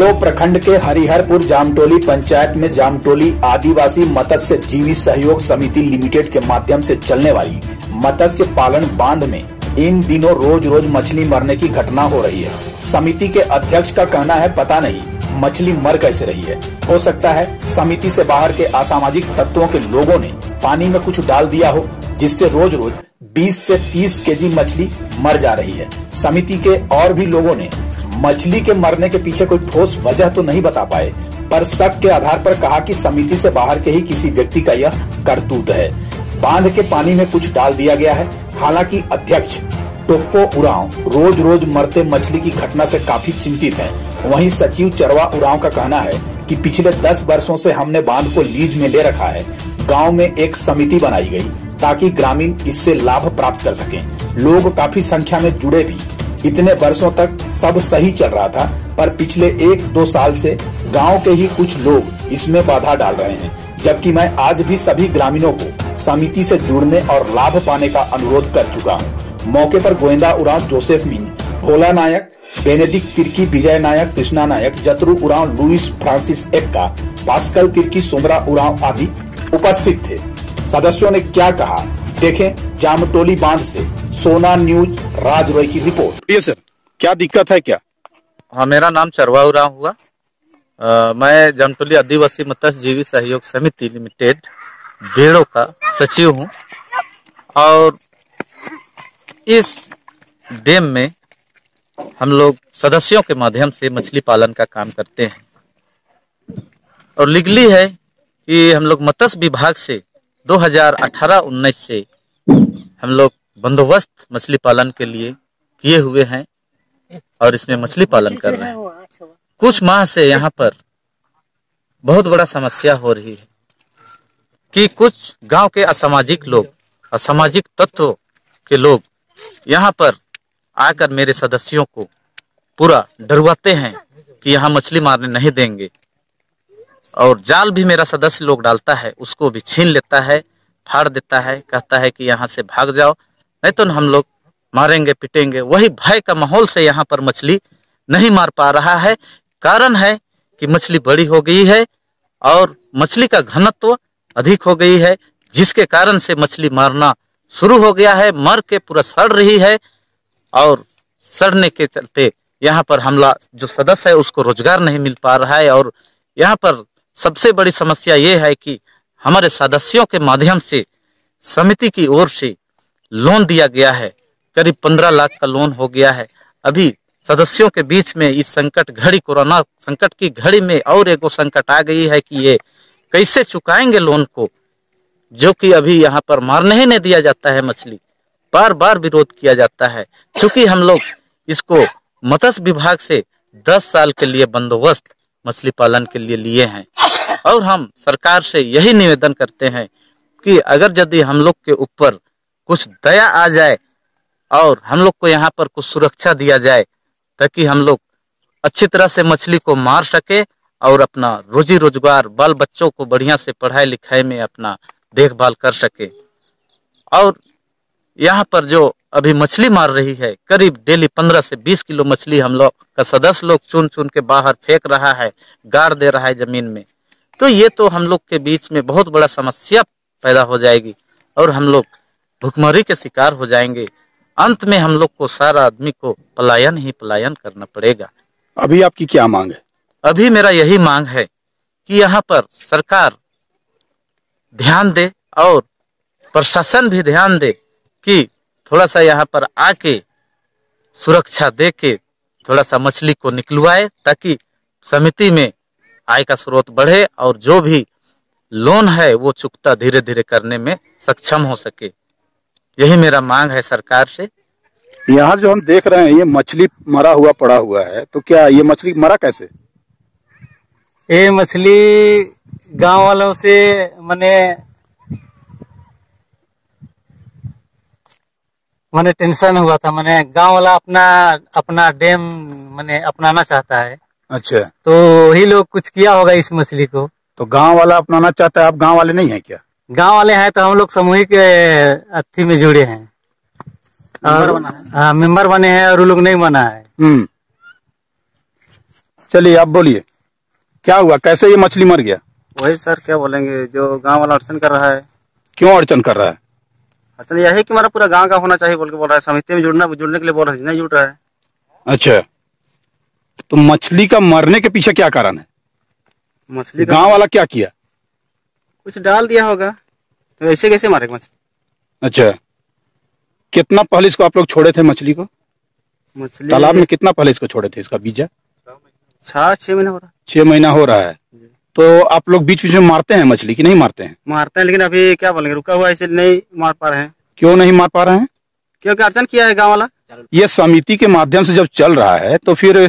बेड़ो प्रखंड के हरिहरपुर जामटोली पंचायत में जामटोली आदिवासी मत्स्य जीवी सहयोग समिति लिमिटेड के माध्यम से चलने वाली मत्स्य पालन बांध में इन दिनों रोज रोज मछली मरने की घटना हो रही है। समिति के अध्यक्ष का कहना है पता नहीं मछली मर कैसे रही है। हो सकता है समिति से बाहर के असामाजिक तत्वों के लोगों ने पानी में कुछ डाल दिया हो, जिससे रोज रोज 20 से 30 केजी मछली मर जा रही है। समिति के और भी लोगों ने मछली के मरने के पीछे कोई ठोस वजह तो नहीं बता पाए, पर शक के आधार पर कहा कि समिति से बाहर के ही किसी व्यक्ति का यह करतूत है। बांध के पानी में कुछ डाल दिया गया है। हालांकि अध्यक्ष टोप्पो उरांव रोज रोज मरते मछली की घटना से काफी चिंतित हैं। वहीं सचिव चरवा उरांव का कहना है कि पिछले 10 वर्षों से हमने बांध को लीज में ले रखा है। गांव में एक समिति बनाई गई ताकि ग्रामीण इससे लाभ प्राप्त कर सकें। लोग काफी संख्या में जुड़े भी। इतने वर्षों तक सब सही चल रहा था, पर पिछले 1-2 साल से गांव के ही कुछ लोग इसमें बाधा डाल रहे हैं। जबकि मैं आज भी सभी ग्रामीणों को समिति से जुड़ने और लाभ पाने का अनुरोध कर चुका हूं। मौके पर गोविंदा उरांव, जोसेफ मीन, भोला नायक, बेनेडिक्ट तिर्की, विजय नायक, कृष्णा नायक, जतरू उरांव, लुइस फ्रांसिस एक्का, पास्कल तिर्की, सोमरा उरांव आदि उपस्थित थे। सदस्यों ने क्या कहा, देखें जामटोली बांध से सोना न्यूज राज रॉय की रिपोर्ट। ये सर क्या दिक्कत है क्या? हाँ, मेरा नाम चरवा उरांव हुआ। मैं जामटोली आदिवासी मत्स्य जीवी सहयोग समिति लिमिटेड बेड़ो का सचिव हूँ और इस डैम में हम लोग सदस्यों के माध्यम से मछली पालन का काम करते हैं और लीगली है कि हम लोग मत्स्य विभाग से 2018-19 से हम लोग बंदोबस्त मछली पालन के लिए किए हुए हैं और इसमें मछली पालन कर रहे हैं। कुछ माह से यहाँ पर बहुत बड़ा समस्या हो रही है कि कुछ गांव के असामाजिक लोग, असामाजिक तत्व के लोग यहाँ पर आकर मेरे सदस्यों को पूरा डरवाते हैं कि यहाँ मछली मारने नहीं देंगे और जाल भी मेरा सदस्य लोग डालता है, उसको भी छीन लेता है, फाड़ देता है, कहता है कि यहाँ से भाग जाओ नहीं तो हम लोग मारेंगे पिटेंगे। वही भय का माहौल से यहाँ पर मछली नहीं मार पा रहा है। कारण है कि मछली बड़ी हो गई है और मछली का घनत्व अधिक हो गई है, जिसके कारण से मछली मारना शुरू हो गया है, मर के पूरा सड़ रही है और सड़ने के चलते यहाँ पर हमला जो सदस्य है उसको रोजगार नहीं मिल पा रहा है। और यहाँ पर सबसे बड़ी समस्या ये है कि हमारे सदस्यों के माध्यम से समिति की ओर से लोन दिया गया है, करीब 15 लाख का लोन हो गया है। अभी सदस्यों के बीच में इस संकट घड़ी, कोरोना संकट की घड़ी में और एक संकट आ गई है कि ये कैसे चुकाएंगे लोन को, जो कि अभी यहाँ पर मारने ही नहीं दिया जाता है मछली, बार बार विरोध किया जाता है। क्योंकि हम लोग इसको मत्स्य विभाग से 10 साल के लिए बंदोबस्त मछली पालन के लिए लिए हैं और हम सरकार से यही निवेदन करते हैं कि अगर यदि हम लोग के ऊपर कुछ दया आ जाए और हम लोग को यहाँ पर कुछ सुरक्षा दिया जाए ताकि हम लोग अच्छी तरह से मछली को मार सके और अपना रोजी रोजगार, बाल बच्चों को बढ़िया से पढ़ाई लिखाई में अपना देखभाल कर सके। और यहाँ पर जो अभी मछली मार रही है, करीब डेली 15 से 20 किलो मछली हम लोग का सदस्य लोग चुन चुन के बाहर फेंक रहा है, गाड़ दे रहा है जमीन में। तो ये तो हम लोग के बीच में बहुत बड़ा समस्या पैदा हो जाएगी और हम लोग भुखमरी के शिकार हो जाएंगे। अंत में हम लोग को सारा आदमी को पलायन ही पलायन करना पड़ेगा। अभी आपकी क्या मांग है? अभी मेरा यही मांग है कि यहाँ पर सरकार ध्यान दे और प्रशासन भी ध्यान दे कि थोड़ा सा यहाँ पर आके सुरक्षा दे के थोड़ा सा मछली को निकलवाए ताकि समिति में आय का स्रोत बढ़े और जो भी लोन है वो चुकता धीरे धीरे करने में सक्षम हो सके। यही मेरा मांग है सरकार से। यहाँ जो हम देख रहे हैं ये मछली मरा हुआ पड़ा हुआ है, तो क्या ये मछली मरा कैसे? ये मछली गांव वालों से मने टेंशन हुआ था। गांव वाला अपना डैम अपनाना चाहता है। अच्छा, तो ही लोग कुछ किया होगा इस मछली को। तो गांव वाला अपनाना चाहता है, आप गांव वाले नहीं है क्या? गांव वाले हैं तो हम लोग सामूहिक अथी में जुड़े हैं और मेंबर बने हैं और वो लोग नहीं बना है। चलिए आप बोलिए, क्या हुआ, कैसे ये मछली मर गया? वही सर क्या बोलेंगे, जो गांव वाला अड़चन कर रहा है। क्यों अड़चन कर रहा है? अड़चन यह है कि हमारा पूरा गांव का होना चाहिए बोल रहा है, समिति में जुड़ने के लिए बोल रहा है, नहीं जुड़ रहा है। अच्छा, तो मछली का मरने के पीछे क्या कारण है? मछली गांव वाला क्या किया? कुछ डाल दिया होगा, तो ऐसे कैसे मारेगा मछली? अच्छा, कितना पहले इसको आप लोग छोड़े थे मछली को? मछली तालाब में कितना पहले इसको छोड़े थे, इसका बीजा? 6 महीना हो रहा है। 6 महीना हो रहा है। तो आप लोग बीच बीच में मारते हैं मछली कि नहीं मारते हैं? मारते हैं, लेकिन अभी क्या बोलेंगे, रुका हुआ है, इसलिए नहीं मार पा रहे हैं। क्यों नहीं मार पा रहे हैं? क्योंकि अड़चन किया है गांव वाला। ये समिति के माध्यम से जब चल रहा है तो फिर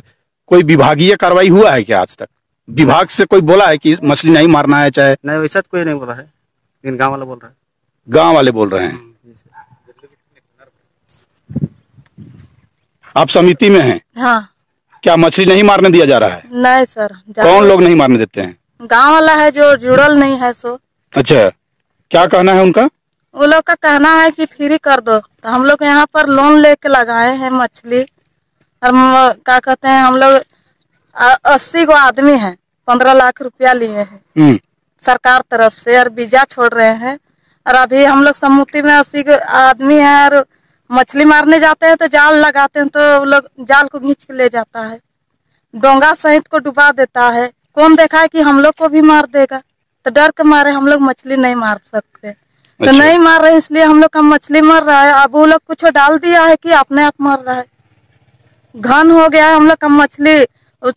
कोई विभागीय कार्रवाई हुआ है क्या आज तक? विभाग से कोई बोला है कि मछली नहीं मारना है? चाहे नहीं, वैसा तो कोई नहीं बोला है, लेकिन गांव वाला बोल रहा है। गांव वाले बोल रहे हैं। आप समिति में हैं? हाँ। क्या मछली नहीं मारने दिया जा रहा है? नहीं सर। कौन लोग नहीं मारने देते हैं? गांव वाला है जो जुड़ल नहीं है सो। अच्छा, क्या कहना है उनका? वो लोग का कहना है कि फ्री कर दो, तो हम लोग यहाँ पर लोन लेके लगाए हैं मछली। और क्या कहते हैं, हम लोग 80 गो आदमी हैं, 15 लाख रुपया लिए हैं सरकार तरफ से, और बीजा छोड़ रहे हैं। और अभी हम लोग समुद्री में 80 गो आदमी हैं, और मछली मारने जाते हैं तो जाल लगाते हैं, तो वो लोग जाल को खींच के ले जाता है, डोंगा सहित को डुबा देता है। कौन देखा है कि हम लोग को भी मार देगा, तो डर के मारे हम लोग मछली नहीं मार सकते। तो नहीं मार रहे, इसलिए हम लोग का मछली मर रहा है। अब वो लोग कुछ डाल दिया है कि अपने आप मर रहा है, घन हो गया है हम लोग का मछली।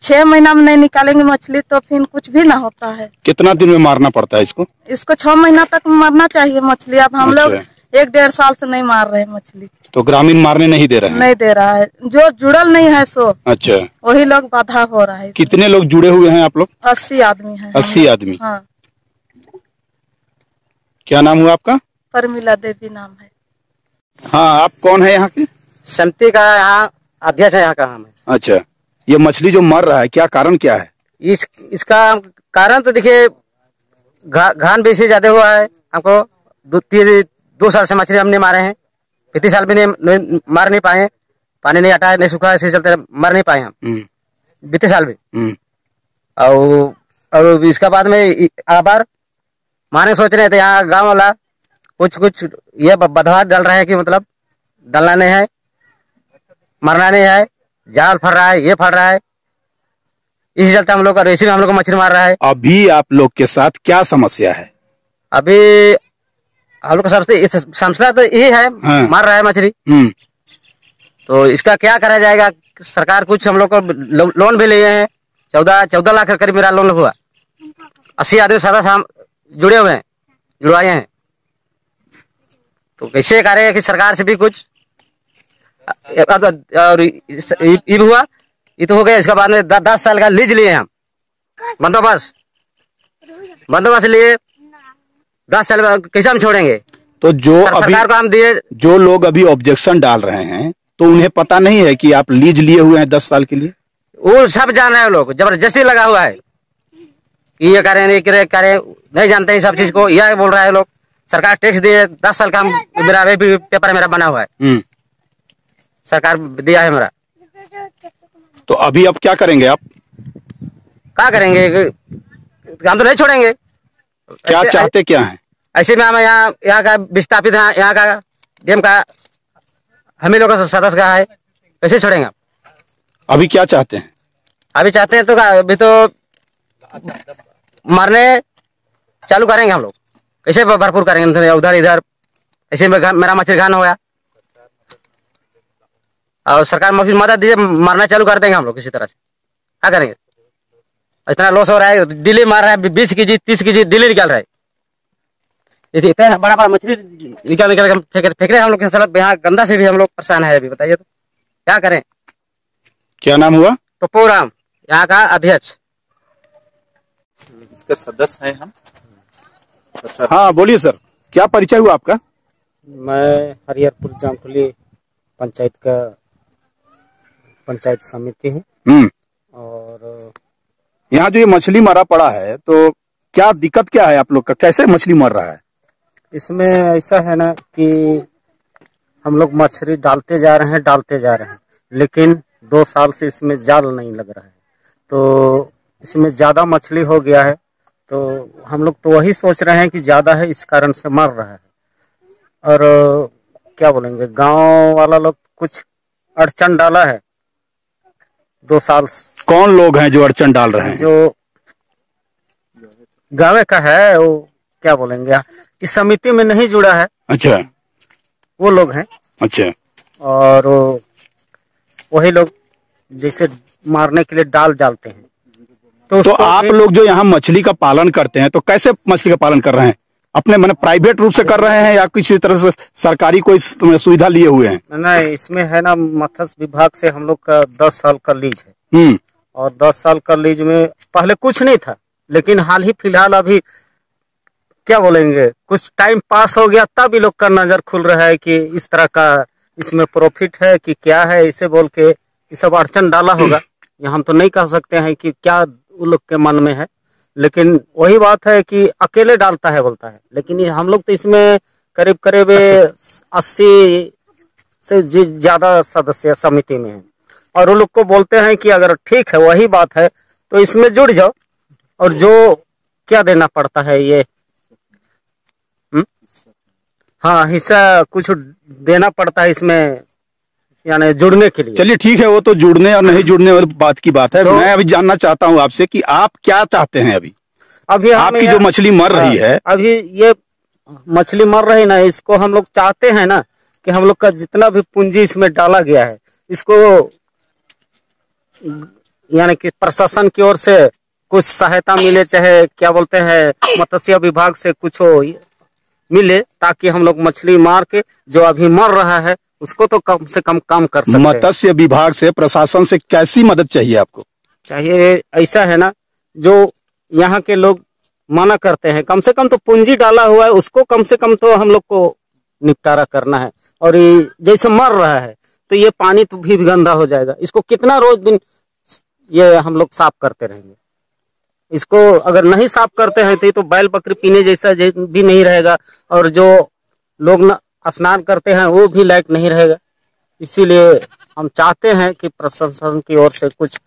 6 महीना में नहीं निकालेंगे मछली तो फिर कुछ भी ना होता है। कितना दिन में मारना पड़ता है इसको? इसको 6 महीना तक मरना चाहिए मछली। अब हम लोग 1-1.5 साल से नहीं मार रहे मछली। तो ग्रामीण मारने नहीं दे रहे हैं? नहीं दे रहा है, जो जुड़ल नहीं है सो। अच्छा, वही लोग बाधा हो रहा है। कितने लोग जुड़े हुए हैं आप लोग? 80 आदमी हैं। 80 आदमी? हाँ। क्या नाम हुआ आपका? परमिला देवी नाम है। हाँ, आप कौन है यहाँ के? समिति का यहाँ अध्यक्ष है यहाँ का हम। अच्छा, ये मछली जो मर रहा है, क्या कारण क्या है? इसका कारण तो देखिए, घान बेसी ज्यादा हुआ है। हमको 2 साल से मछली हमने मारे हैं, 3 साल भी नहीं मार नहीं पाए, पानी नहीं हटा नहीं सूखा, इसी चलते मर नहीं पाए हम 20 साल भी। और इसका बाद में आबार मारने सोच रहे थे, यहाँ गांव वाला कुछ ये बदवा डाल रहे हैं कि मतलब डालना नहीं है, मरना नहीं है, जाल फट रहा है, ये फट रहा है, इसी चलते हम लोग रेसी में हम लोग को मछली मार रहा है। अभी आप लोग के साथ क्या समस्या है? अभी हम लोग का समस्या तो यही है, हाँ। मार रहा है मछली। तो इसका क्या करा जाएगा? सरकार कुछ हम लोग को लोन भी लिए हैं, 14 लाख करीब मेरा लोन हुआ। 80 आदमी सदा जुड़े हुए हैं, जुड़वाए हैं। तो कैसे करें कि सरकार से भी कुछ, और ये भी हुआ, ये तो हो गया। इसके बाद में 10 साल का लीज लिए हम, बंदोबस्त लिए 10 साल में कैसे हम छोड़ेंगे? तो जो सरकार को हम दिए, जो लोग अभी ऑब्जेक्शन डाल रहे हैं, तो उन्हें पता नहीं है कि आप लीज लिए हुए हैं 10 साल के लिए? वो सब जान रहे हैं, लोग जबरदस्ती लगा हुआ है, ये करें नहीं करें, नहीं जानते हैं सब चीज को। यह बोल रहा है लोग, सरकार टैक्स दिए 10 साल का, मेरा भी पेपर मेरा बना हुआ है, सरकार दिया है मेरा। तो अभी अब क्या करेंगे आप? क्या करेंगे, हम तो नहीं छोड़ेंगे। क्या चाहते क्या हैं? ऐसे में हम यहाँ का विस्थापित है, यहाँ का डैम का हम ही लोग का सदस्य का है, कैसे छोड़ेंगे? अभी क्या चाहते हैं? अभी चाहते हैं तो अभी तो मरने चालू करेंगे हम लोग, कैसे भरपूर करेंगे उधर इधर। ऐसे में मेरा मछली घान हो गया, और सरकार मदद दीजिए, मारना चालू कर देंगे हम लोग किसी तरह से। क्या करेंगे? इतना लॉस हो रहा है, डिली मार रहा है, 20 केजी 30 केजी डिली निकाल रहा है। इतना बड़ा बड़ा मछली निकाल फेंक रहे हम लोग। यहाँ गंदा से भी हम लोग परेशान है अभी, बताइए तो क्या करें? क्या नाम हुआ? टपोराम, यहाँ का अध्यक्ष। इसके सदस्य हैं हम। हाँ बोलिए सर, क्या परिचय हुआ आपका? मैं हरिहरपुर जामटोली पंचायत का पंचायत समिति हूँ। और यहाँ जो ये मछली मरा पड़ा है, तो क्या दिक्कत क्या है आप लोग का, कैसे मछली मर रहा है? इसमें ऐसा है ना कि हम लोग मछली डालते जा रहे हैं, लेकिन 2 साल से इसमें जाल नहीं लग रहा है। तो इसमें ज़्यादा मछली हो गया है, तो हम लोग तो वही सोच रहे हैं कि ज़्यादा है इस कारण से मर रहा है। और क्या बोलेंगे, गांव वाला लोग कुछ अड़चन डाला है 2 साल। कौन लोग हैं जो अड़चन डाल रहे हैं? जो गाँव का है वो क्या बोलेंगे, इस समिति में नहीं जुड़ा है। अच्छा, वो लोग हैं। अच्छा। और वही लोग जैसे मारने के लिए डाल डालते हैं। तो आप लोग जो यहाँ मछली का पालन करते हैं तो कैसे मछली का पालन कर रहे हैं? अपने मैंने प्राइवेट रूप से कर रहे हैं या किसी तरह से सरकारी कोई सुविधा लिए हुए हैं? नहीं, इसमें है ना, मत्स्य विभाग से हम लोग का 10 साल का लीज है। और 10 साल का लीज में पहले कुछ नहीं था, लेकिन हाल ही फिलहाल अभी क्या बोलेंगे, कुछ टाइम पास हो गया तब ये लोग का नजर खुल रहा है कि इस तरह का इसमें प्रॉफिट है कि क्या है। इसे बोल के ये सब अड़चन डाला होगा, ये हम तो नहीं कह सकते हैं कि क्या उन लोग के मन में है। लेकिन वही बात है कि अकेले डालता है बोलता है, लेकिन ये हम लोग तो इसमें करीब करीब 80 से ज्यादा सदस्य समिति में हैं। और वो लोग को बोलते हैं कि अगर ठीक है वही बात है तो इसमें जुड़ जाओ, और जो क्या देना पड़ता है ये हाँ हिस्सा कुछ देना पड़ता है इसमें, यानी जुड़ने के लिए। चलिए ठीक है, वो तो जुड़ने और नहीं जुड़ने वाली बात की बात है। तो मैं अभी जानना चाहता हूँ आपसे कि आप क्या चाहते हैं अभी आपकी जो मछली मर रही है। अभी ये मछली मर रही ना, इसको हम लोग चाहते हैं ना कि हम लोग का जितना भी पूंजी इसमें डाला गया है इसको यानी कि प्रशासन की ओर से कुछ सहायता मिले, चाहे क्या बोलते हैं मत्स्य विभाग से कुछ मिले, ताकि हम लोग मछली मार के जो अभी मर रहा है उसको तो कम से कम कर सकते हैं। मत्स्य विभाग से, प्रशासन से कैसी मदद चाहिए आपको? चाहिए ऐसा है ना, जो यहाँ के लोग मना करते हैं, कम से कम तो पूंजी डाला हुआ है उसको कम से कम तो हम लोग को निपटारा करना है। और ये जैसे मर रहा है तो ये पानी तो भी गंदा हो जाएगा, इसको कितना रोज दिन ये हम लोग साफ करते रहेंगे। इसको अगर नहीं साफ करते हैं तो ये तो बैल बकरी पीने जैसा भी नहीं रहेगा, और जो लोग ना स्नान करते हैं वो भी लायक नहीं रहेगा। इसीलिए हम चाहते हैं कि प्रशासन की ओर से कुछ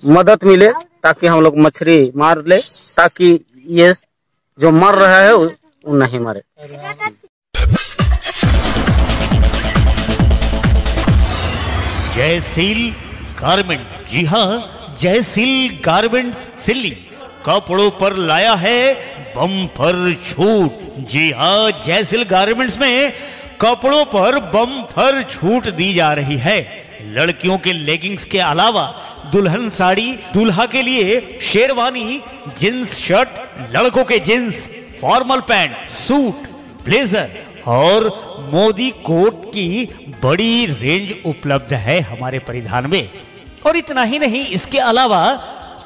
मदद मिले ताकि हम लोग मछली मार ले, ताकि ये जो मर रहा है वो नहीं मरे। जयसील गारमेंट, जी हाँ, जयसील गारमेंट्स सिल्ली कपड़ों पर लाया है बम्पर छूट। जी हाँ, जयसील गारमेंट्स में कपड़ों पर बम्पर छूट दी जा रही है। लड़कियों के लेगिंग्स के अलावा दुल्हन साड़ी, दूल्हा के लिए शेरवानी, जींस शर्ट, लड़कों के jeans, formal pant, suit, blazer और मोदी कोट की बड़ी रेंज उपलब्ध है हमारे परिधान में। और इतना ही नहीं, इसके अलावा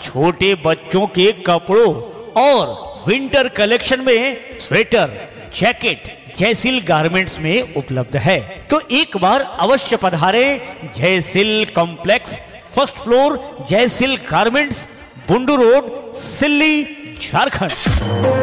छोटे बच्चों के कपड़ों और विंटर कलेक्शन में स्वेटर, जैकेट जयसील गारमेंट्स में उपलब्ध है। तो एक बार अवश्य पधारें Jaiseel complex, first floor, Jaiseel garments, Bundu road, Silli, Jharkhand.